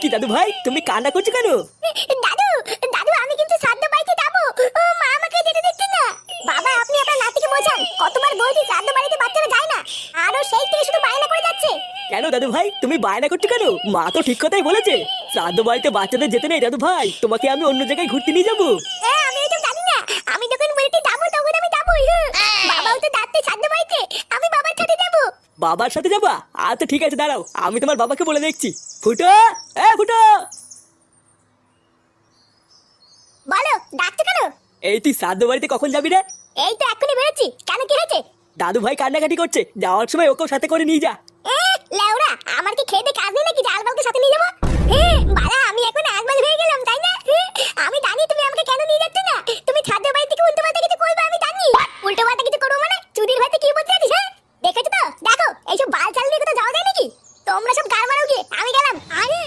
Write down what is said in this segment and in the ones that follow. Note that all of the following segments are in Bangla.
কি দাদু ভাই, তুমি কান্না করছো কেন? দাদু দাদু আমি কিন্তু শ্রাদ্ধ বাড়িতে যাবো। ও মা আমাকে যেতে দিচ্ছে না। বাবা আপনি আপনার নাতিকে বোঝান, কতবার বলছি শ্রাদ্ধ বাড়িতে বাচ্চারা যায় না, আরো সেই থেকে শুধু বায়না করে যাচ্ছে। কেন দাদু ভাই, তুমি বায়না করছো কেন? মা তো ঠিক কথাই বলেছে, শ্রাদ্ধ বাড়িতে বাচ্চাদের যেতে নেই। দাদু ভাই, তোমাকে আমি অন্য জায়গায় ঘুরতে নিয়ে যাবো। হ্যাঁ আমি এটা জানি না, আমি যখন বলতে যাবো তখন আমি যাবোই। বাবাও তো যাচ্ছে শ্রাদ্ধ বাড়িতে, আমি বাবার সাথে যাবো। বাবার সাথে যাবা? আচ্ছা ঠিক আছে, দাঁড়াও, আমি তোমার বাবাকে বলে দেখছি। ফুটো, ফুটো। বলো ডাকছো কেন? এই তুই শ্রাদ্ধ বাড়িতে কখন যাবি রে? এই তো এখনই বেরোচ্ছি, কেন কি হয়েছে? দাদু ভাই কান্নাকাটি করছে, যাওয়ার সময় ওকেও সাথে করে নিয়ে যা। লেওরা আমার কি খেতে কাজ নেই নাকি যে আলবালকে সাথে নিয়ে যাবো? বাড়া আমি এখন আজবাল হয়ে গেলাম তাই না? আমি জানি তুমি আমাকে কেন নিয়ে যাচ্ছ না। তুমি ছাদ্য বাড়ি থেকে উল্টো পাল্টা কিছু করবে আমি জানি। উল্টো পাল্টা কিছু করবো মানে চুরির ভাইতে কি বলতে আছিস? হ্যাঁ দেখেছো তো, দেখো এইসব বাল চাল নিয়ে কোথাও যাওয়া যায় নাকি? তোমরা সব গার মারো গিয়ে, আমি গেলাম। আরে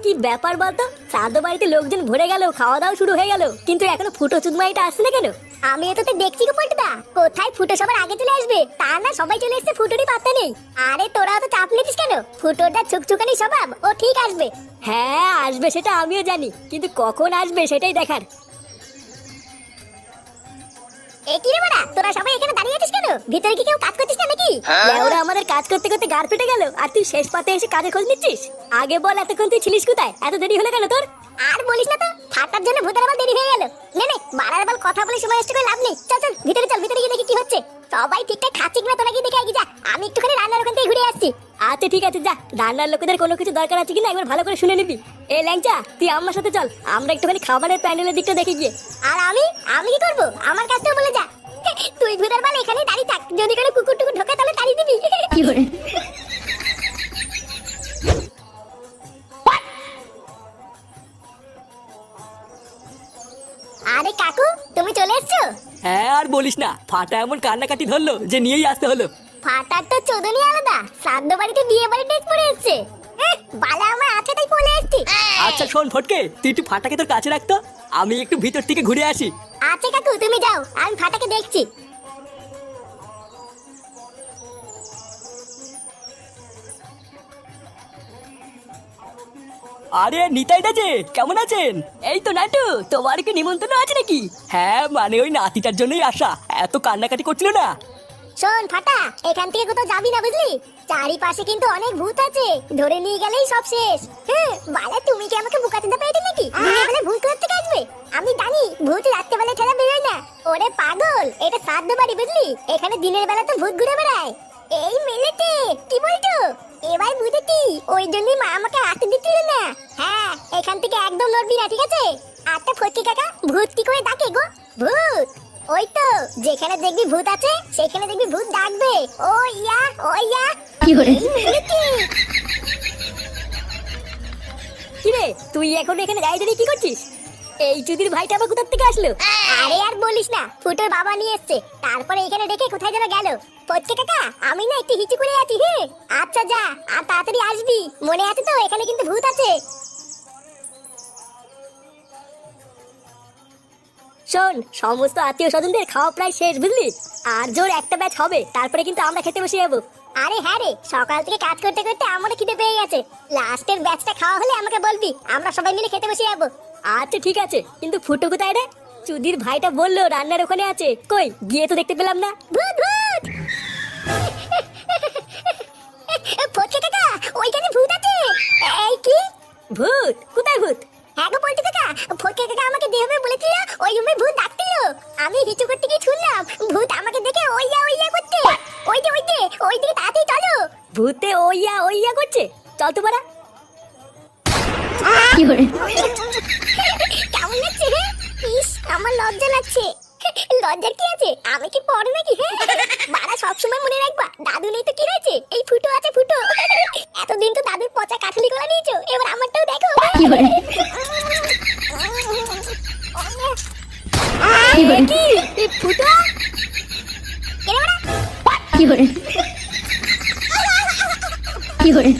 কি ব্যাপার বলতো, শ্রাদ্ধ বাড়িতে লোকজন ভরে গেল, খাওয়া দাওয়া শুরু হয়ে গেল, কিন্তু এখনো ফুটো চুদমাইটা আসছে না কেন? আমি তো দেখছি গো পল্টুদা, কোথায় ফুটো সবার আগে চলে আসবে, তা না সবাই চলে এসেছে, ফুটোরই পাত্তা নেই। আরে তোরা তো চাপ নিতিস কেন, ফুটোটা ছুকছুকানি স্বভাব, ও ঠিক আসবে। হ্যাঁ আসবে সেটা আমিও জানি, কিন্তু কখন আসবে সেটাই দেখার। এ কি রে বড়া, তোরা সবাই এখানে দাঁড়িয়ে আছিস কেন? ভিতরে কি কেউ কাজ করছিস না নাকি? ওরা আমাদের কাজ করতে করতে গার ফেটে গেল, আর তুই শেষ পাতে এসে কাজের খোঁজ নিচ্ছিস? আগে বল এতক্ষণ তুই ছিলিস কোথায়? এত দেরি হলো কেন তোর? আর বলিস না তো, ফাটার জন্য ভূতের আবার দেরি হয়ে গেল। নে নে বাড়ার বল কথা বলে সময় নষ্ট করে লাভ নেই, চল চল ভিতরে চল, ভিতরে গিয়ে দেখি কি হচ্ছে। সবাই ঠিকঠাক খাচ্ছে কিনা তোরা গিয়ে দেখে আগে যা, আমি একটুখানি রান্নার ওখান থেকে ঘুরে আসছি। আচ্ছা ঠিক আছে যা, রান্নার লোকেদের কোনো কিছু দরকার আছে কিনা একবার ভালো করে শুনে নিবি। এ ল্যাংচা তুই আমার সাথে চল, আমরা একটুখানি খাবারের প্যান্ডেলের দিকটা দেখে গিয়ে। আর আমি কি করবো? আমার কাজটাও বলে যা। তুই ভূতের বাল এখানেই দাঁড়িয়ে থাক, যদি কোনো কুকুর টুকুর ঢোকে তাহলে তাড়িয়ে দিবি। কি করে? আরে কাকু তুমি চলে এসছো? হ্যাঁ আর বলিস না, ফাটা এমন কান্নাকাটি ধরলো যে নিয়েই আসতে হলো। ফাটার তো চোদনই আলাদা, শ্রাদ্ধ বাড়িতে বিয়ে বাড়ি ডেট পড়ে এসছে। বালা আমার আছে তাই বলে এসছি। আচ্ছা শোন ফটকে, তুই একটু ফাটাকে তোর কাছে রাখতো, আমি একটু ভিতর থেকে ঘুরে আসি। আচ্ছা কাকু তুমি যাও, আমি ফাটাকে দেখছি। আরে নিতাইদা যে, কেমন আছেন? এই তো নাটু, তোমার কি নিমন্ত্রণ আছে নাকি? হ্যাঁ মানে ওই নাতিটার জন্যই আসা, এত কান্নাকাটি করছিল না। শোন ফাটা, এখান থেকে কোথাও যাবি না বুঝলি, চারিপাশে কিন্তু অনেক ভূত আছে, ধরে নিয়ে গেলেই সব শেষ। বালা তুমি কি আমাকে বোকাচোদা পেয়েছো নাকি? দিনের বেলা ভূত কোথা থেকে আসবে? আমি জানি ভূত রাত্রে বেলা ছাড়া বেরোয় না। ওরে পাগল, এটা শ্রাদ্ধ বাড়ি বুঝলি, এখানে দিনের বেলা তো ভূত ঘুরে বেড়ায়। এই মেলেতে কি বলছো? এবার বুঝেছি, ওই জন্যই মা আমাকে হাতে দিচ্ছিল না। হ্যাঁ এখান থেকে একদম নড়বি না, ঠিক আছে? আচ্ছা ফটকি কাকা, ভূত কি করে ডাকে গো? ভূত ওই তো, যেখানে দেখবি ভূত আছে সেখানে দেখবি ভূত ডাকবে। ও ইয়া ও ইয়া। কি করে? মিলিকি কি রে তুই এখন এখানে দাঁড়িয়ে দাঁড়িয়ে কি করছিস? এই চুদির ভাইটা আবার কোথা থেকে আসলো? আরে আর বলিস না, ফুটোর বাবা নিয়ে এসেছে, তারপরে এখানে রেখে কোথায় যেন গেল। ফটকি কাকা আমি না একটু হিচু করে আছি। আচ্ছা যা, আর তাড়াতাড়ি আসবি, মনে আছে তো এখানে কিন্তু ভূত আছে। শোন, সমস্ত আত্মীয় স্বজনদের খাওয়া প্রায় শেষ বুঝলি, আর জোর একটা ব্যাচ হবে, তারপরে কিন্তু আমরা খেতে বসে যাবো। আরে হ্যাঁ রে, সকাল থেকে কাজ করতে করতে আমারও খিদে পেয়ে গেছে, লাস্টের ব্যাচটা খাওয়া হলে আমাকে বলবি, আমরা সবাই মিলে খেতে বসে যাবো। আচ্ছা ঠিক আছে, কিন্তু ফুটো কোথায় রে? চুদির ভাইটা বললো রান্নার ওখানে আছে, কই গিয়ে তো দেখতে পেলাম না। ভূত ভূত। ফটকে কাকা ওইখানে ভূত আছে। এই কি ভূত? কোথায় ভূত? হ্যাঁ গো বলতে কাকা, ফটকে কাকা আমাকে দেবে বলেছিল, ওই রুমে ভূত ডাকছিল। আমি হিচু করতে গিয়ে শুনলাম ভূত আমাকে দেখে ওইয়া ওইয়া করতে। ওই যে ওই দিকে তাড়াতাড়ি চলো। ভূতে ওইয়া ওইয়া করছে, চল তো বাড়া। কি করে? কেমন লাগছে রে? ইস আমার লজ্জা লাগছে। লজ্জার কি আছে, আমি কি পড়ে নাকি? বাড়া সবসময় মনে রাখবা, দাদু নেই তো কি হয়েছে, এই ফুটো আছে ফুটো। এতদিন তো দাদুর পচা কাঠালি গলা নিয়েছো, এবার আমারটাও দেখো। কি করে? কি ফুটো? কি করে? কি করে?